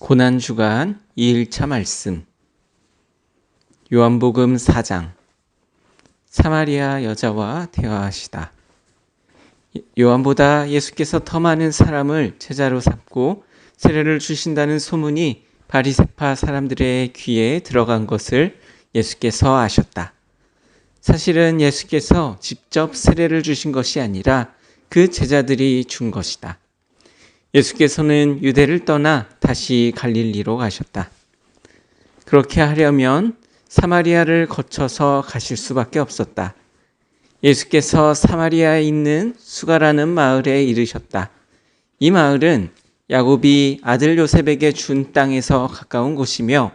고난주간 2일차 말씀. 요한복음 4장. 사마리아 여자와 대화하시다. 요한보다 예수께서 더 많은 사람을 제자로 삼고 세례를 주신다는 소문이 바리새파 사람들의 귀에 들어간 것을 예수께서 아셨다. 사실은 예수께서 직접 세례를 주신 것이 아니라 그 제자들이 준 것이다. 예수께서는 유대를 떠나 다시 갈릴리로 가셨다. 그렇게 하려면 사마리아를 거쳐서 가실 수밖에 없었다. 예수께서 사마리아에 있는 수가라는 마을에 이르셨다. 이 마을은 야곱이 아들 요셉에게 준 땅에서 가까운 곳이며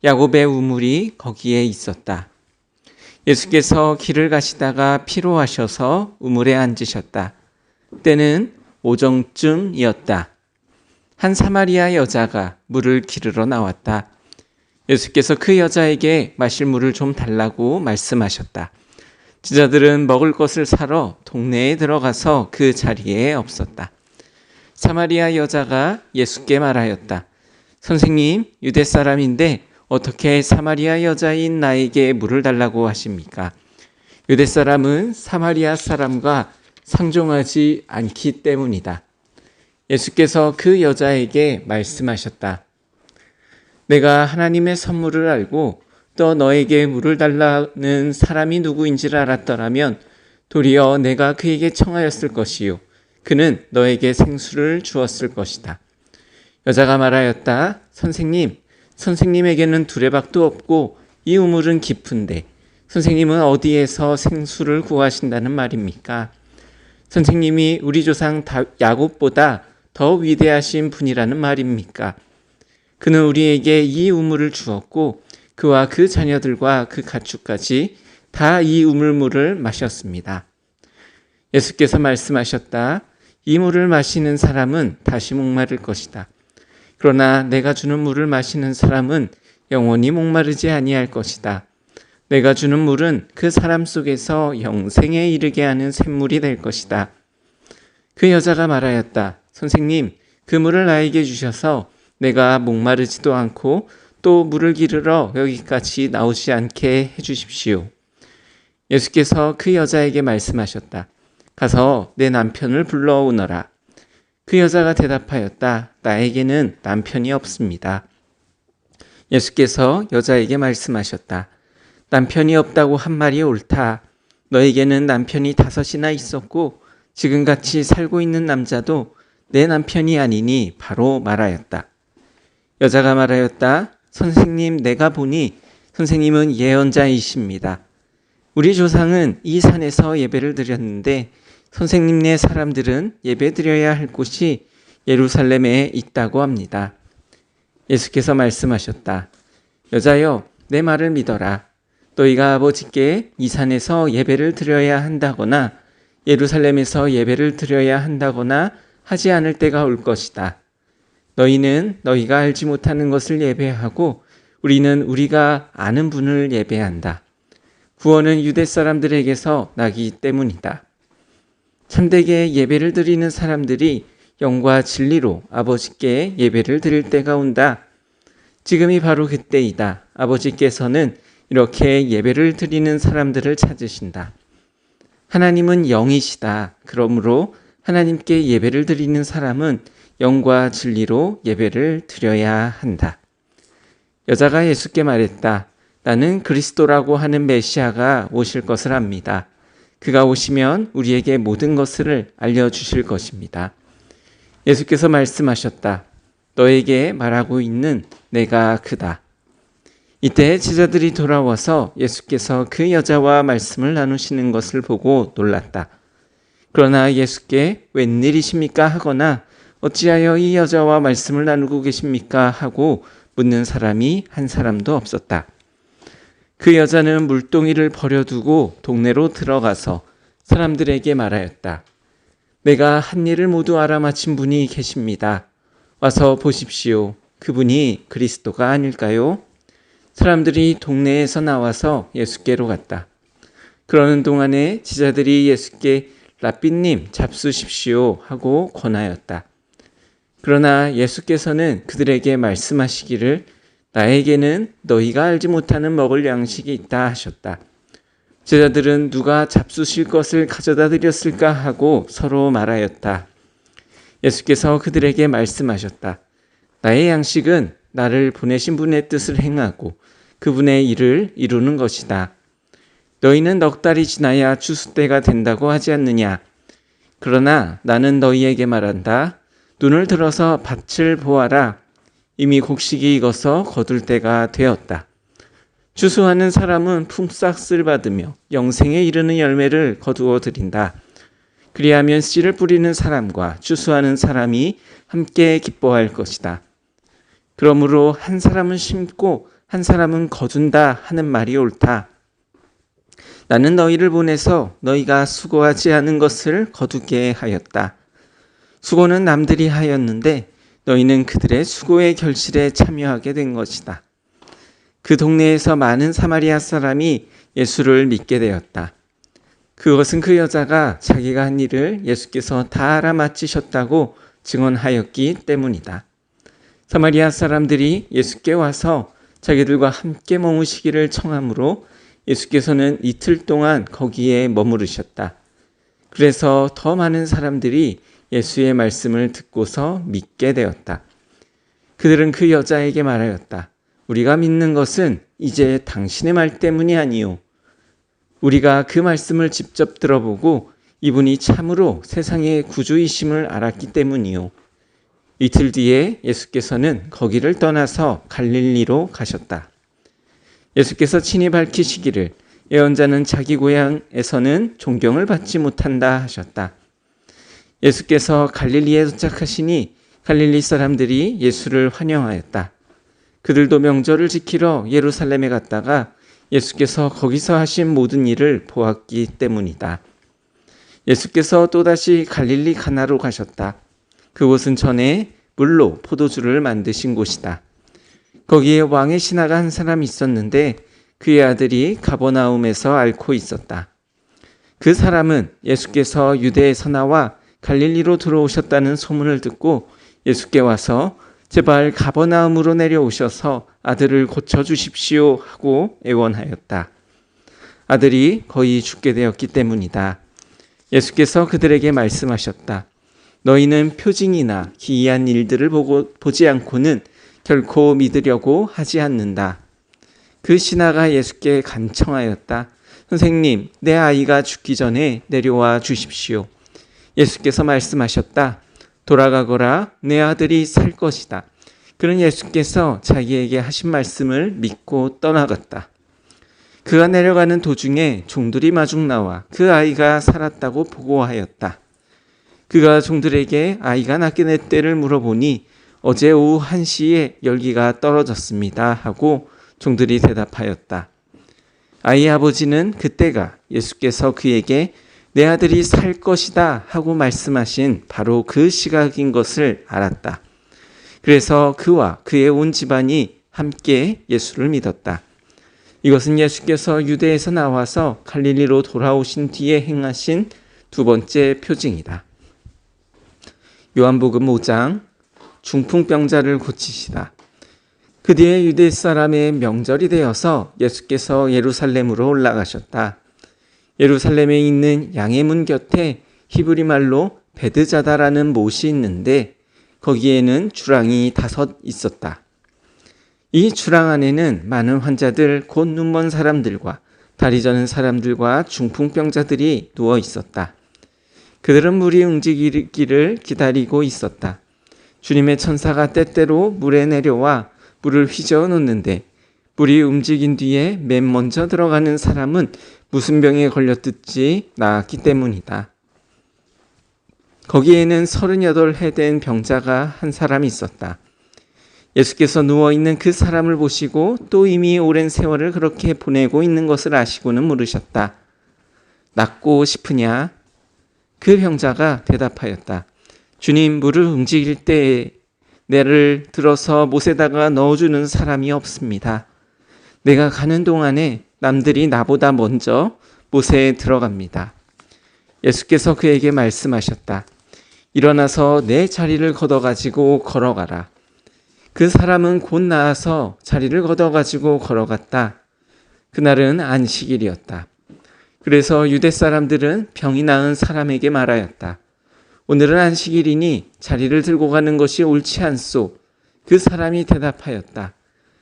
야곱의 우물이 거기에 있었다. 예수께서 길을 가시다가 피로하셔서 우물에 앉으셨다. 때는 오정쯤이었다. 한 사마리아 여자가 물을 기르러 나왔다. 예수께서 그 여자에게 마실 물을 좀 달라고 말씀하셨다. 제자들은 먹을 것을 사러 동네에 들어가서 그 자리에 없었다. 사마리아 여자가 예수께 말하였다. 선생님, 유대 사람인데 어떻게 사마리아 여자인 나에게 물을 달라고 하십니까? 유대 사람은 사마리아 사람과 상종하지 않기 때문이다. 예수께서 그 여자에게 말씀하셨다. 내가 하나님의 선물을 알고 또 너에게 물을 달라는 사람이 누구인지를 알았더라면 도리어 내가 그에게 청하였을 것이요 그는 너에게 생수를 주었을 것이다. 여자가 말하였다. 선생님, 선생님에게는 두레박도 없고 이 우물은 깊은데 선생님은 어디에서 생수를 구하신다는 말입니까? 선생님이 우리 조상 야곱보다 더 위대하신 분이라는 말입니까? 그는 우리에게 이 우물을 주었고 그와 그 자녀들과 그 가축까지 다 이 우물물을 마셨습니다. 예수께서 말씀하셨다. 이 물을 마시는 사람은 다시 목마를 것이다. 그러나 내가 주는 물을 마시는 사람은 영원히 목마르지 아니할 것이다. 내가 주는 물은 그 사람 속에서 영생에 이르게 하는 샘물이 될 것이다. 그 여자가 말하였다. 선생님, 그 물을 나에게 주셔서 내가 목마르지도 않고 또 물을 기르러 여기까지 나오지 않게 해주십시오. 예수께서 그 여자에게 말씀하셨다. 가서 내 남편을 불러오너라. 그 여자가 대답하였다. 나에게는 남편이 없습니다. 예수께서 여자에게 말씀하셨다. 남편이 없다고 한 말이 옳다. 너에게는 남편이 5이나 있었고 지금같이 살고 있는 남자도 내 남편이 아니니 바로 말하였다. 여자가 말하였다. 선생님, 내가 보니 선생님은 예언자이십니다. 우리 조상은 이 산에서 예배를 드렸는데 선생님네 사람들은 예배 드려야 할 곳이 예루살렘에 있다고 합니다. 예수께서 말씀하셨다. 여자여, 내 말을 믿어라. 너희가 아버지께 이 산에서 예배를 드려야 한다거나 예루살렘에서 예배를 드려야 한다거나 하지 않을 때가 올 것이다. 너희는 너희가 알지 못하는 것을 예배하고 우리는 우리가 아는 분을 예배한다. 구원은 유대 사람들에게서 나기 때문이다. 참되게 예배를 드리는 사람들이 영과 진리로 아버지께 예배를 드릴 때가 온다. 지금이 바로 그때이다. 아버지께서는 이렇게 예배를 드리는 사람들을 찾으신다. 하나님은 영이시다. 그러므로 하나님께 예배를 드리는 사람은 영과 진리로 예배를 드려야 한다. 여자가 예수께 말했다. 나는 그리스도라고 하는 메시아가 오실 것을 압니다. 그가 오시면 우리에게 모든 것을 알려주실 것입니다. 예수께서 말씀하셨다. 너에게 말하고 있는 내가 그다. 이때 제자들이 돌아와서 예수께서 그 여자와 말씀을 나누시는 것을 보고 놀랐다. 그러나 예수께 웬일이십니까 하거나 어찌하여 이 여자와 말씀을 나누고 계십니까 하고 묻는 사람이 한 사람도 없었다. 그 여자는 물동이를 버려두고 동네로 들어가서 사람들에게 말하였다. 내가 한 일을 모두 알아맞힌 분이 계십니다. 와서 보십시오. 그분이 그리스도가 아닐까요? 사람들이 동네에서 나와서 예수께로 갔다. 그러는 동안에 제자들이 예수께 라삐님 잡수십시오 하고 권하였다. 그러나 예수께서는 그들에게 말씀하시기를 나에게는 너희가 알지 못하는 먹을 양식이 있다 하셨다. 제자들은 누가 잡수실 것을 가져다 드렸을까 하고 서로 말하였다. 예수께서 그들에게 말씀하셨다. 나의 양식은 나를 보내신 분의 뜻을 행하고 그분의 일을 이루는 것이다. 너희는 넉 달이 지나야 추수 때가 된다고 하지 않느냐? 그러나 나는 너희에게 말한다. 눈을 들어서 밭을 보아라. 이미 곡식이 익어서 거둘 때가 되었다. 추수하는 사람은 품삯을 받으며 영생에 이르는 열매를 거두어 드린다. 그리하면 씨를 뿌리는 사람과 추수하는 사람이 함께 기뻐할 것이다. 그러므로 한 사람은 심고 한 사람은 거둔다 하는 말이 옳다. 나는 너희를 보내서 너희가 수고하지 않은 것을 거두게 하였다. 수고는 남들이 하였는데 너희는 그들의 수고의 결실에 참여하게 된 것이다. 그 동네에서 많은 사마리아 사람이 예수를 믿게 되었다. 그것은 그 여자가 자기가 한 일을 예수께서 다 알아맞히셨다고 증언하였기 때문이다. 사마리아 사람들이 예수께 와서 자기들과 함께 머무시기를 청하므로 예수께서는 이틀 동안 거기에 머무르셨다. 그래서 더 많은 사람들이 예수의 말씀을 듣고서 믿게 되었다. 그들은 그 여자에게 말하였다. 우리가 믿는 것은 이제 당신의 말 때문이 아니요. 우리가 그 말씀을 직접 들어보고 이분이 참으로 세상의 구주이심을 알았기 때문이요. 이틀 뒤에 예수께서는 거기를 떠나서 갈릴리로 가셨다. 예수께서 친히 밝히시기를 예언자는 자기 고향에서는 존경을 받지 못한다 하셨다. 예수께서 갈릴리에 도착하시니 갈릴리 사람들이 예수를 환영하였다. 그들도 명절을 지키러 예루살렘에 갔다가 예수께서 거기서 하신 모든 일을 보았기 때문이다. 예수께서 또다시 갈릴리 가나로 가셨다. 그곳은 전에 물로 포도주를 만드신 곳이다. 거기에 왕의 신하가 한 사람이 있었는데 그의 아들이 가버나움에서 앓고 있었다. 그 사람은 예수께서 유대에서 나와 갈릴리로 들어오셨다는 소문을 듣고 예수께 와서 제발 가버나움으로 내려오셔서 아들을 고쳐주십시오 하고 애원하였다. 아들이 거의 죽게 되었기 때문이다. 예수께서 그들에게 말씀하셨다. 너희는 표징이나 기이한 일들을 보지 않고는 결코 믿으려고 하지 않는다. 그 신하가 예수께 간청하였다. 선생님, 내 아이가 죽기 전에 내려와 주십시오. 예수께서 말씀하셨다. 돌아가거라, 내 아들이 살 것이다. 그는 예수께서 자기에게 하신 말씀을 믿고 떠나갔다. 그가 내려가는 도중에 종들이 마중 나와 그 아이가 살았다고 보고하였다. 그가 종들에게 아이가 낫게 될 때를 물어보니 어제 오후 1시에 열기가 떨어졌습니다 하고 종들이 대답하였다. 아이의 아버지는 그때가 예수께서 그에게 내 아들이 살 것이다 하고 말씀하신 바로 그 시각인 것을 알았다. 그래서 그와 그의 온 집안이 함께 예수를 믿었다. 이것은 예수께서 유대에서 나와서 갈릴리로 돌아오신 뒤에 행하신 두 번째 표징이다. 요한복음 5장 중풍병자를 고치시다. 그 뒤에 유대 사람의 명절이 되어서 예수께서 예루살렘으로 올라가셨다. 예루살렘에 있는 양의 문 곁에 히브리 말로 베드자다라는 못이 있는데 거기에는 주랑이 5 있었다. 이 주랑 안에는 많은 환자들, 곧 눈먼 사람들과 다리 저는 사람들과 중풍병자들이 누워 있었다. 그들은 물이 움직이기를 기다리고 있었다. 주님의 천사가 때때로 물에 내려와 물을 휘저어 놓는데 물이 움직인 뒤에 맨 먼저 들어가는 사람은 무슨 병에 걸렸든지 나았기 때문이다. 거기에는 38해 된 병자가 한 사람이 있었다. 예수께서 누워있는 그 사람을 보시고 또 이미 오랜 세월을 그렇게 보내고 있는 것을 아시고는 물으셨다. 낫고 싶으냐? 그 병자가 대답하였다. 주님, 물을 움직일 때에 내를 들어서 못에다가 넣어주는 사람이 없습니다. 내가 가는 동안에 남들이 나보다 먼저 못에 들어갑니다. 예수께서 그에게 말씀하셨다. 일어나서 내 자리를 걷어가지고 걸어가라. 그 사람은 곧 나아서 자리를 걷어가지고 걸어갔다. 그날은 안식일이었다. 그래서 유대 사람들은 병이 나은 사람에게 말하였다. 오늘은 안식일이니 자리를 들고 가는 것이 옳지 않소. 그 사람이 대답하였다.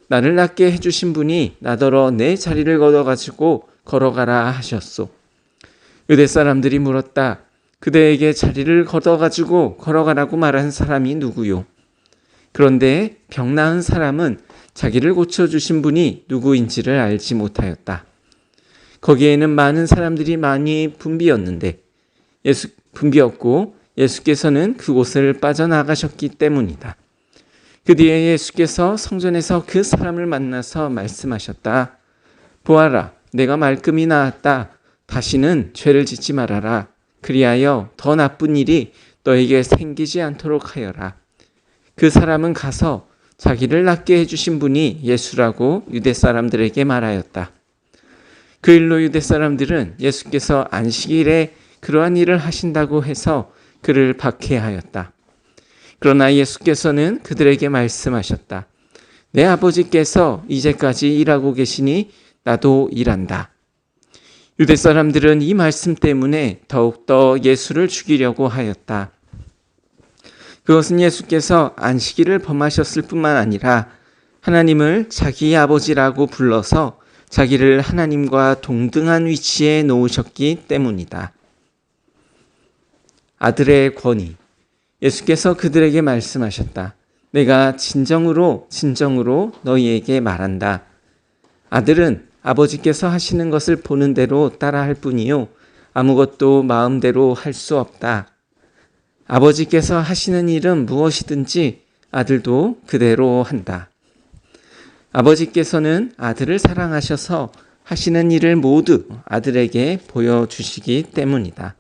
나를 낫게 해주신 분이 나더러 내 자리를 걷어가지고 걸어가라 하셨소. 유대 사람들이 물었다. 그대에게 자리를 걷어가지고 걸어가라고 말한 사람이 누구요? 그런데 병 나은 사람은 자기를 고쳐주신 분이 누구인지를 알지 못하였다. 거기에는 많은 사람들이 많이 붐비었고 예수께서는 그곳을 빠져나가셨기 때문이다. 그 뒤에 예수께서 성전에서 그 사람을 만나서 말씀하셨다. 보아라, 내가 말끔히 나았다. 다시는 죄를 짓지 말아라. 그리하여 더 나쁜 일이 너에게 생기지 않도록 하여라. 그 사람은 가서 자기를 낫게 해주신 분이 예수라고 유대 사람들에게 말하였다. 그 일로 유대 사람들은 예수께서 안식일에 그러한 일을 하신다고 해서 그를 박해하였다. 그러나 예수께서는 그들에게 말씀하셨다. 내 아버지께서 이제까지 일하고 계시니 나도 일한다. 유대 사람들은 이 말씀 때문에 더욱더 예수를 죽이려고 하였다. 그것은 예수께서 안식일을 범하셨을 뿐만 아니라 하나님을 자기 아버지라고 불러서 자기를 하나님과 동등한 위치에 놓으셨기 때문이다. 아들의 권위. 예수께서 그들에게 말씀하셨다. 내가 진정으로 너희에게 말한다. 아들은 아버지께서 하시는 것을 보는 대로 따라할 뿐이요 아무것도 마음대로 할 수 없다. 아버지께서 하시는 일은 무엇이든지 아들도 그대로 한다. 아버지께서는 아들을 사랑하셔서 하시는 일을 모두 아들에게 보여주시기 때문이다.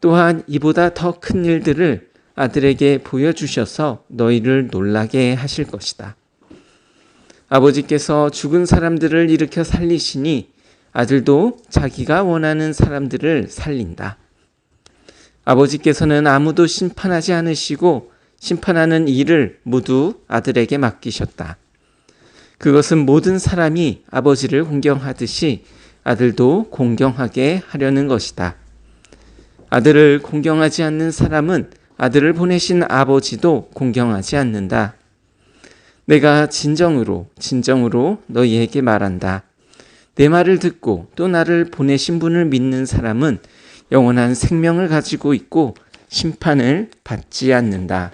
또한 이보다 더 큰 일들을 아들에게 보여주셔서 너희를 놀라게 하실 것이다. 아버지께서 죽은 사람들을 일으켜 살리시니 아들도 자기가 원하는 사람들을 살린다. 아버지께서는 아무도 심판하지 않으시고 심판하는 일을 모두 아들에게 맡기셨다. 그것은 모든 사람이 아버지를 공경하듯이 아들도 공경하게 하려는 것이다. 아들을 공경하지 않는 사람은 아들을 보내신 아버지도 공경하지 않는다. 내가 진정으로 너희에게 말한다. 내 말을 듣고 또 나를 보내신 분을 믿는 사람은 영원한 생명을 가지고 있고 심판을 받지 않는다.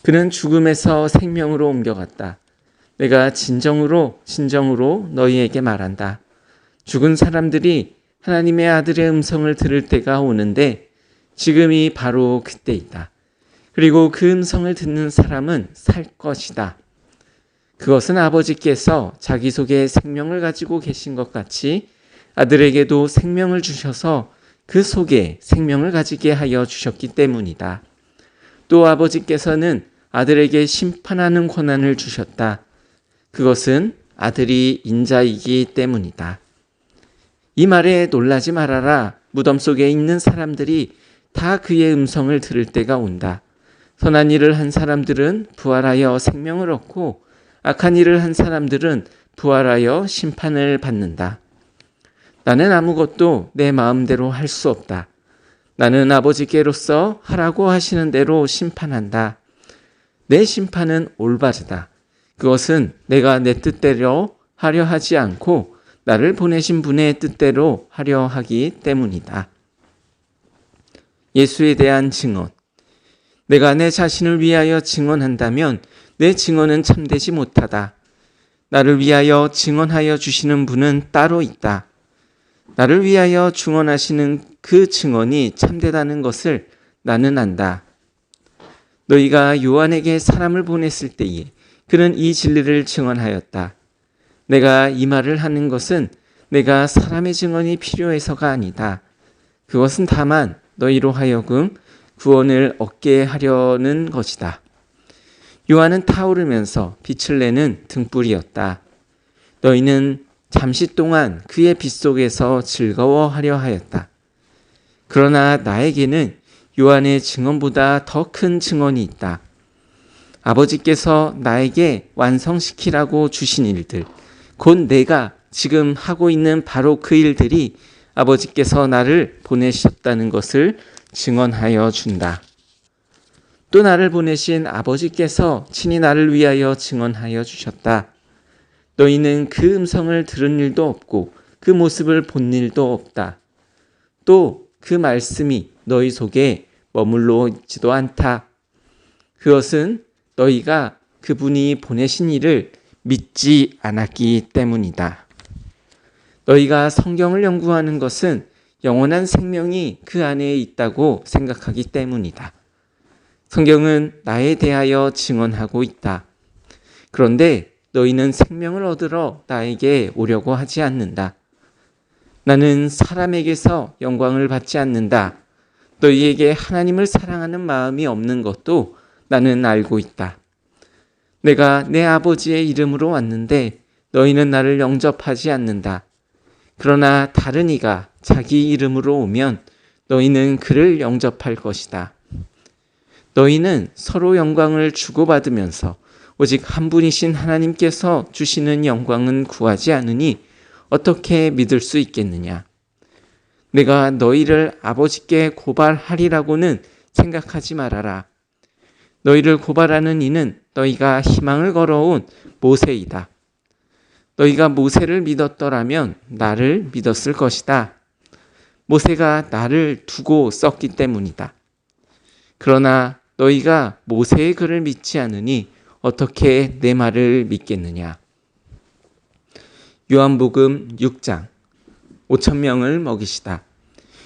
그는 죽음에서 생명으로 옮겨갔다. 내가 진정으로 너희에게 말한다. 죽은 사람들이 하나님의 아들의 음성을 들을 때가 오는데 지금이 바로 그때이다. 그리고 그 음성을 듣는 사람은 살 것이다. 그것은 아버지께서 자기 속에 생명을 가지고 계신 것 같이 아들에게도 생명을 주셔서 그 속에 생명을 가지게 하여 주셨기 때문이다. 또 아버지께서는 아들에게 심판하는 권한을 주셨다. 그것은 아들이 인자이기 때문이다. 이 말에 놀라지 말아라. 무덤 속에 있는 사람들이 다 그의 음성을 들을 때가 온다. 선한 일을 한 사람들은 부활하여 생명을 얻고 악한 일을 한 사람들은 부활하여 심판을 받는다. 나는 아무것도 내 마음대로 할 수 없다. 나는 아버지께로서 하라고 하시는 대로 심판한다. 내 심판은 올바르다. 그것은 내가 내 뜻대로 하려 하지 않고 나를 보내신 분의 뜻대로 하려 하기 때문이다. 예수에 대한 증언. 내가 내 자신을 위하여 증언한다면 내 증언은 참되지 못하다. 나를 위하여 증언하여 주시는 분은 따로 있다. 나를 위하여 증언하시는 그 증언이 참되다는 것을 나는 안다. 너희가 요한에게 사람을 보냈을 때에 그는 이 진리를 증언하였다. 내가 이 말을 하는 것은 내가 사람의 증언이 필요해서가 아니다. 그것은 다만 너희로 하여금 구원을 얻게 하려는 것이다. 요한은 타오르면서 빛을 내는 등불이었다. 너희는 잠시 동안 그의 빛 속에서 즐거워하려 하였다. 그러나 나에게는 요한의 증언보다 더 큰 증언이 있다. 아버지께서 나에게 완성시키라고 주신 일들, 곧 내가 지금 하고 있는 바로 그 일들이 아버지께서 나를 보내셨다는 것을 증언하여 준다. 또 나를 보내신 아버지께서 친히 나를 위하여 증언하여 주셨다. 너희는 그 음성을 들은 일도 없고 그 모습을 본 일도 없다. 또 그 말씀이 너희 속에 머물러 있지도 않다. 그것은 너희가 그분이 보내신 이를 믿지 않았기 때문이다. 너희가 성경을 연구하는 것은 영원한 생명이 그 안에 있다고 생각하기 때문이다. 성경은 나에 대하여 증언하고 있다. 그런데 너희는 생명을 얻으러 나에게 오려고 하지 않는다. 나는 사람에게서 영광을 받지 않는다. 너희에게 하나님을 사랑하는 마음이 없는 것도 나는 알고 있다. 내가 내 아버지의 이름으로 왔는데 너희는 나를 영접하지 않는다. 그러나 다른 이가 자기 이름으로 오면 너희는 그를 영접할 것이다. 너희는 서로 영광을 주고받으면서 오직 한 분이신 하나님께서 주시는 영광은 구하지 않으니 어떻게 믿을 수 있겠느냐? 내가 너희를 아버지께 고발하리라고는 생각하지 말아라. 너희를 고발하는 이는 너희가 희망을 걸어온 모세이다. 너희가 모세를 믿었더라면 나를 믿었을 것이다. 모세가 나를 두고 썼기 때문이다. 그러나 너희가 모세의 글을 믿지 않으니 어떻게 내 말을 믿겠느냐? 요한복음 6장 5,000명을 먹이시다.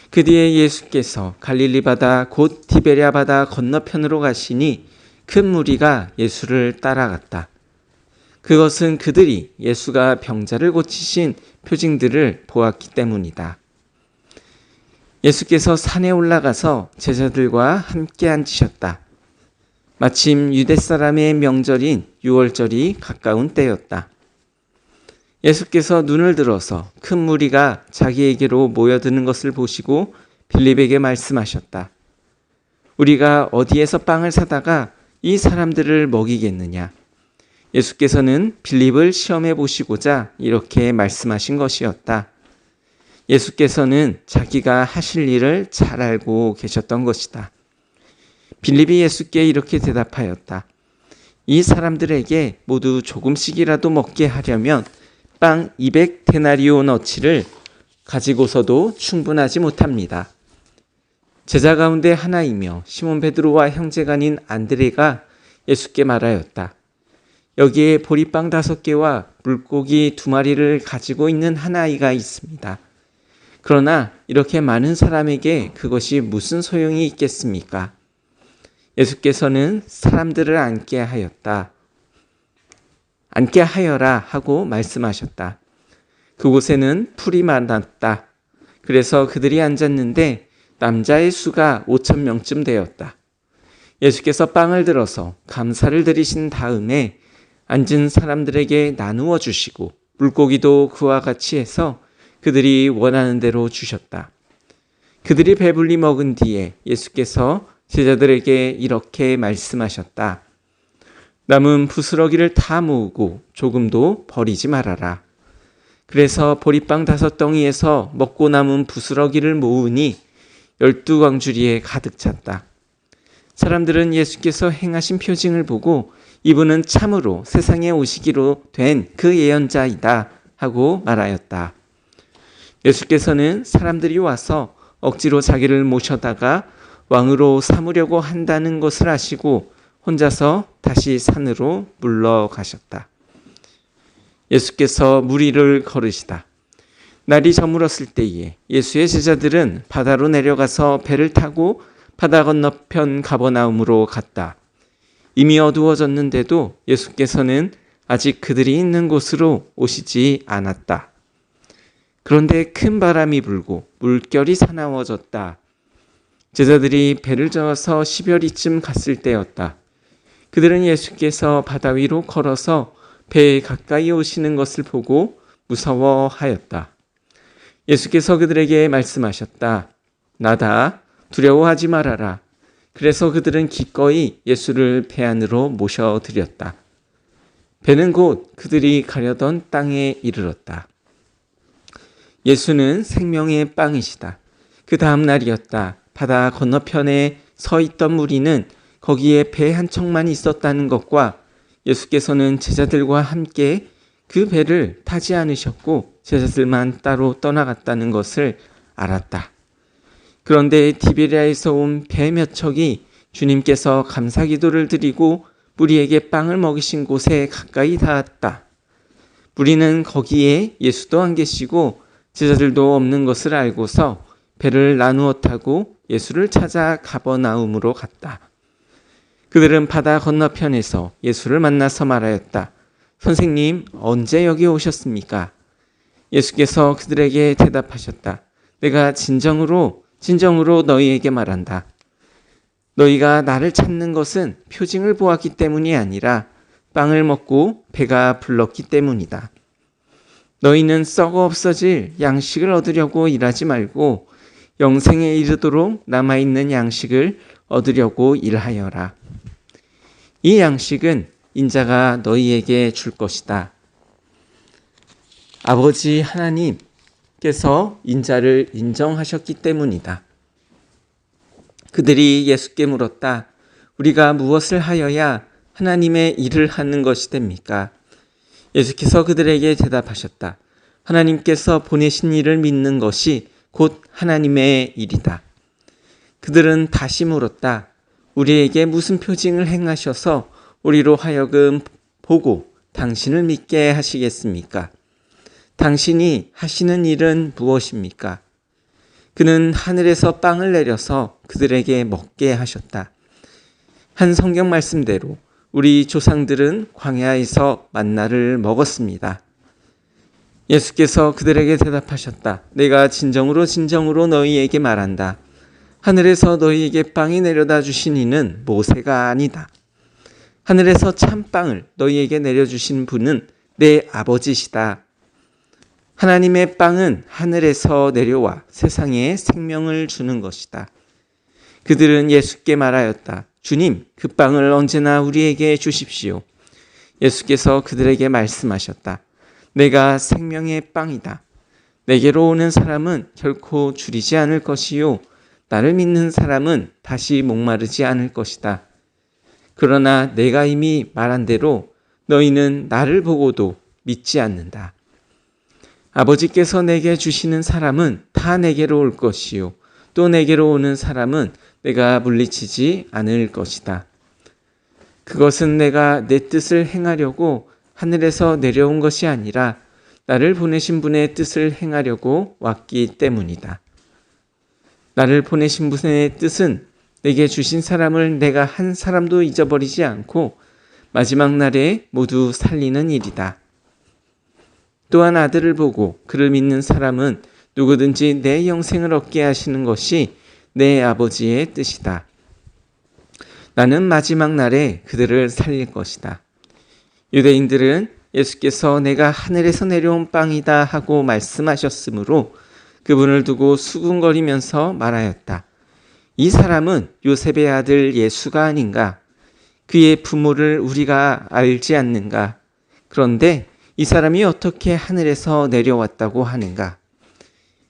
그 뒤에 예수께서 갈릴리 바다 곧 디베랴 바다 건너편으로 가시니 큰 무리가 예수를 따라갔다. 그것은 그들이 예수가 병자를 고치신 표징들을 보았기 때문이다. 예수께서 산에 올라가서 제자들과 함께 앉으셨다. 마침 유대 사람의 명절인 유월절이 가까운 때였다. 예수께서 눈을 들어서 큰 무리가 자기에게로 모여드는 것을 보시고 빌립에게 말씀하셨다. 우리가 어디에서 빵을 사다가 이 사람들을 먹이겠느냐? 예수께서는 빌립을 시험해 보시고자 이렇게 말씀하신 것이었다. 예수께서는 자기가 하실 일을 잘 알고 계셨던 것이다. 빌립이 예수께 이렇게 대답하였다. 이 사람들에게 모두 조금씩이라도 먹게 하려면 빵 200데나리오너치를 가지고서도 충분하지 못합니다. 제자 가운데 하나이며 시몬 베드로와 형제간인 안드레가 예수께 말하였다. 여기에 보리빵 5개와 물고기 2마리를 가지고 있는 한 아이가 있습니다. 그러나 이렇게 많은 사람에게 그것이 무슨 소용이 있겠습니까? 예수께서는 사람들을 앉게 하여라 하고 말씀하셨다. 그곳에는 풀이 많았다. 그래서 그들이 앉았는데 남자의 수가 5,000명쯤 되었다. 예수께서 빵을 들어서 감사를 드리신 다음에 앉은 사람들에게 나누어 주시고 물고기도 그와 같이 해서 그들이 원하는 대로 주셨다. 그들이 배불리 먹은 뒤에 예수께서 제자들에게 이렇게 말씀하셨다. 남은 부스러기를 다 모으고 조금도 버리지 말아라. 그래서 보리빵 5덩이에서 먹고 남은 부스러기를 모으니 12광주리에 가득 찼다. 사람들은 예수께서 행하신 표징을 보고 이분은 참으로 세상에 오시기로 된 그 예언자이다 하고 말하였다. 예수께서는 사람들이 와서 억지로 자기를 모셔다가 왕으로 삼으려고 한다는 것을 아시고 혼자서 다시 산으로 물러가셨다. 예수께서 물 위를 걸으시다. 날이 저물었을 때에 예수의 제자들은 바다로 내려가서 배를 타고 바다 건너편 가버나움으로 갔다. 이미 어두워졌는데도 예수께서는 아직 그들이 있는 곳으로 오시지 않았다. 그런데 큰 바람이 불고 물결이 사나워졌다. 제자들이 배를 저어서 10여리쯤 갔을 때였다. 그들은 예수께서 바다 위로 걸어서 배에 가까이 오시는 것을 보고 무서워하였다. 예수께서 그들에게 말씀하셨다. 나다. 두려워하지 말아라. 그래서 그들은 기꺼이 예수를 배 안으로 모셔드렸다. 배는 곧 그들이 가려던 땅에 이르렀다. 예수는 생명의 빵이시다. 그 다음 날이었다. 바다 건너편에 서 있던 무리는 거기에 배 한 척만 있었다는 것과 예수께서는 제자들과 함께 그 배를 타지 않으셨고 제자들만 따로 떠나갔다는 것을 알았다. 그런데 디베리아에서 온 배 몇 척이 주님께서 감사기도를 드리고 무리에게 빵을 먹이신 곳에 가까이 닿았다. 무리는 거기에 예수도 안 계시고 제자들도 없는 것을 알고서 배를 나누어 타고 예수를 찾아 가버나움으로 갔다. 그들은 바다 건너편에서 예수를 만나서 말하였다. 선생님, 언제 여기 오셨습니까? 예수께서 그들에게 대답하셨다. 내가 진정으로 너희에게 말한다. 너희가 나를 찾는 것은 표징을 보았기 때문이 아니라 빵을 먹고 배가 불렀기 때문이다. 너희는 썩어 없어질 양식을 얻으려고 일하지 말고 영생에 이르도록 남아있는 양식을 얻으려고 일하여라. 이 양식은 인자가 너희에게 줄 것이다. 아버지 하나님께서 인자를 인정하셨기 때문이다. 그들이 예수께 물었다. 우리가 무엇을 하여야 하나님의 일을 하는 것이 됩니까? 예수께서 그들에게 대답하셨다. 하나님께서 보내신 일을 믿는 것이 곧 하나님의 일이다. 그들은 다시 물었다. 우리에게 무슨 표징을 행하셔서 우리로 하여금 보고 당신을 믿게 하시겠습니까? 당신이 하시는 일은 무엇입니까? 그는 하늘에서 빵을 내려서 그들에게 먹게 하셨다. 한 성경 말씀대로 우리 조상들은 광야에서 만나를 먹었습니다. 예수께서 그들에게 대답하셨다. 내가 진정으로 너희에게 말한다. 하늘에서 너희에게 빵이 내려다 주신 이는 모세가 아니다. 하늘에서 참빵을 너희에게 내려주신 분은 내 아버지시다. 하나님의 빵은 하늘에서 내려와 세상에 생명을 주는 것이다. 그들은 예수께 말하였다. 주님, 그 빵을 언제나 우리에게 주십시오. 예수께서 그들에게 말씀하셨다. 내가 생명의 빵이다. 내게로 오는 사람은 결코 줄이지 않을 것이요. 나를 믿는 사람은 다시 목마르지 않을 것이다. 그러나 내가 이미 말한 대로 너희는 나를 보고도 믿지 않는다. 아버지께서 내게 주시는 사람은 다 내게로 올 것이요. 또 내게로 오는 사람은 내가 물리치지 않을 것이다. 그것은 내가 내 뜻을 행하려고 하늘에서 내려온 것이 아니라 나를 보내신 분의 뜻을 행하려고 왔기 때문이다. 나를 보내신 분의 뜻은 내게 주신 사람을 내가 한 사람도 잊어버리지 않고 마지막 날에 모두 살리는 일이다. 또한 아들을 보고 그를 믿는 사람은 누구든지 내 영생을 얻게 하시는 것이 내 아버지의 뜻이다. 나는 마지막 날에 그들을 살릴 것이다. 유대인들은 예수께서 내가 하늘에서 내려온 빵이다 하고 말씀하셨으므로 그분을 두고 수군거리면서 말하였다. 이 사람은 요셉의 아들 예수가 아닌가? 그의 부모를 우리가 알지 않는가? 그런데 이 사람이 어떻게 하늘에서 내려왔다고 하는가?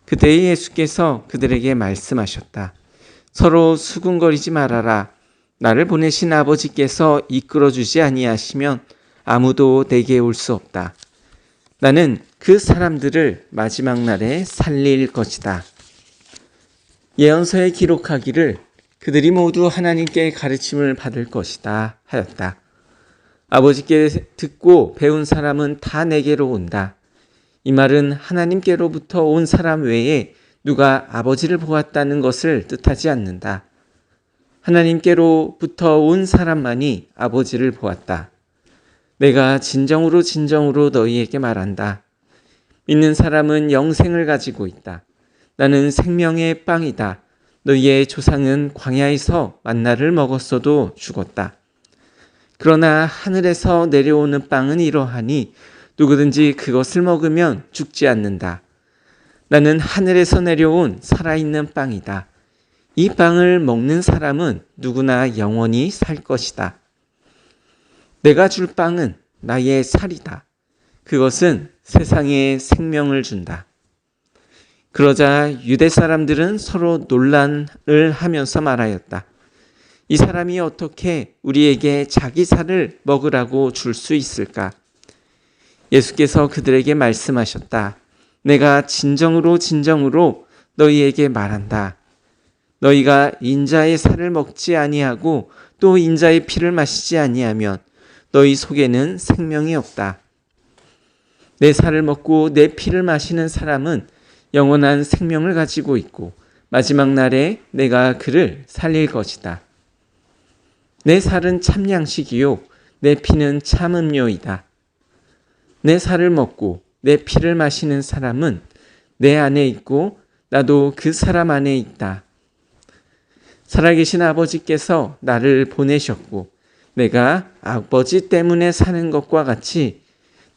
그때 예수께서 그들에게 말씀하셨다. 서로 수군거리지 말아라. 나를 보내신 아버지께서 이끌어주지 아니하시면 아무도 내게 올 수 없다. 나는 그 사람들을 마지막 날에 살릴 것이다. 예언서에 기록하기를 그들이 모두 하나님께 가르침을 받을 것이다 하였다. 아버지께 듣고 배운 사람은 다 내게로 온다. 이 말은 하나님께로부터 온 사람 외에 누가 아버지를 보았다는 것을 뜻하지 않는다. 하나님께로부터 온 사람만이 아버지를 보았다. 내가 진정으로 너희에게 말한다. 믿는 사람은 영생을 가지고 있다. 나는 생명의 빵이다. 너희의 조상은 광야에서 만나를 먹었어도 죽었다. 그러나 하늘에서 내려오는 빵은 이러하니 누구든지 그것을 먹으면 죽지 않는다. 나는 하늘에서 내려온 살아있는 빵이다. 이 빵을 먹는 사람은 누구나 영원히 살 것이다. 내가 줄 빵은 나의 살이다. 그것은 세상에 생명을 준다. 그러자 유대 사람들은 서로 논란을 하면서 말하였다. 이 사람이 어떻게 우리에게 자기 살을 먹으라고 줄 수 있을까? 예수께서 그들에게 말씀하셨다. 내가 진정으로 너희에게 말한다. 너희가 인자의 살을 먹지 아니하고 또 인자의 피를 마시지 아니하면 너희 속에는 생명이 없다. 내 살을 먹고 내 피를 마시는 사람은 영원한 생명을 가지고 있고 마지막 날에 내가 그를 살릴 것이다. 내 살은 참 양식이요 내 피는 참 음료이다. 내 살을 먹고 내 피를 마시는 사람은 내 안에 있고 나도 그 사람 안에 있다. 살아계신 아버지께서 나를 보내셨고 내가 아버지 때문에 사는 것과 같이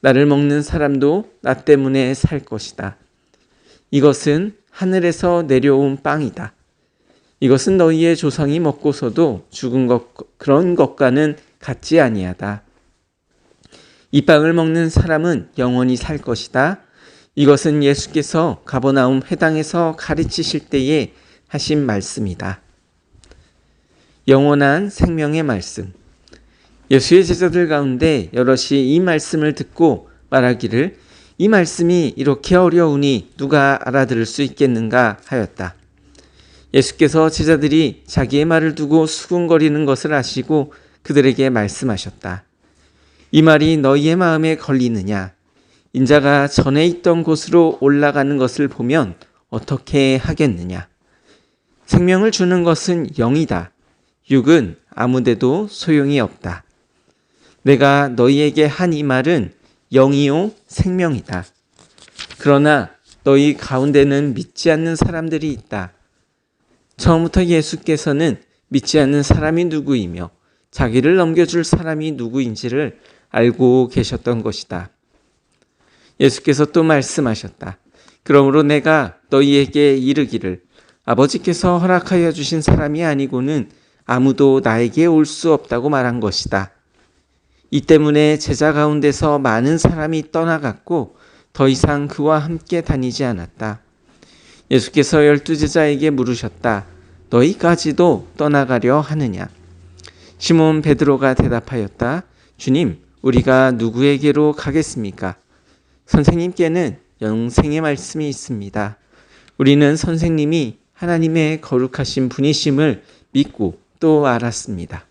나를 먹는 사람도 나 때문에 살 것이다. 이것은 하늘에서 내려온 빵이다. 이것은 너희의 조상이 먹고서도 죽은 그런 것과는 같지 아니하다. 이 빵을 먹는 사람은 영원히 살 것이다. 이것은 예수께서 가버나움 회당에서 가르치실 때에 하신 말씀이다. 영원한 생명의 말씀. 예수의 제자들 가운데 여럿이 이 말씀을 듣고 말하기를 이 말씀이 이렇게 어려우니 누가 알아들을 수 있겠는가 하였다. 예수께서 제자들이 자기의 말을 두고 수군거리는 것을 아시고 그들에게 말씀하셨다. 이 말이 너희의 마음에 걸리느냐? 인자가 전에 있던 곳으로 올라가는 것을 보면 어떻게 하겠느냐? 생명을 주는 것은 영이다. 육은 아무데도 소용이 없다. 내가 너희에게 한 이 말은 영이요 생명이다. 그러나 너희 가운데는 믿지 않는 사람들이 있다. 처음부터 예수께서는 믿지 않는 사람이 누구이며 자기를 넘겨줄 사람이 누구인지를 알고 계셨던 것이다. 예수께서 또 말씀하셨다. 그러므로 내가 너희에게 이르기를 아버지께서 허락하여 주신 사람이 아니고는 아무도 나에게 올 수 없다고 말한 것이다. 이 때문에 제자 가운데서 많은 사람이 떠나갔고 더 이상 그와 함께 다니지 않았다. 예수께서 12제자에게 물으셨다. 너희까지도 떠나가려 하느냐? 시몬 베드로가 대답하였다. 주님, 우리가 누구에게로 가겠습니까? 선생님께는 영생의 말씀이 있습니다. 우리는 선생님이 하나님의 거룩하신 분이심을 믿고 또 알았습니다.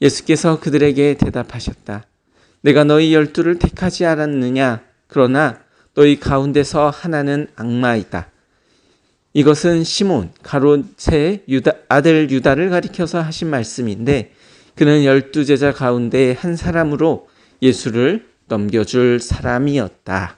예수께서 그들에게 대답하셨다. 내가 너희 12를 택하지 않았느냐? 그러나 너희 가운데서 하나는 악마이다. 이것은 시몬 가롯의 아들 유다를 가리켜서 하신 말씀인데 그는 12제자 가운데 한 사람으로 예수를 넘겨줄 사람이었다.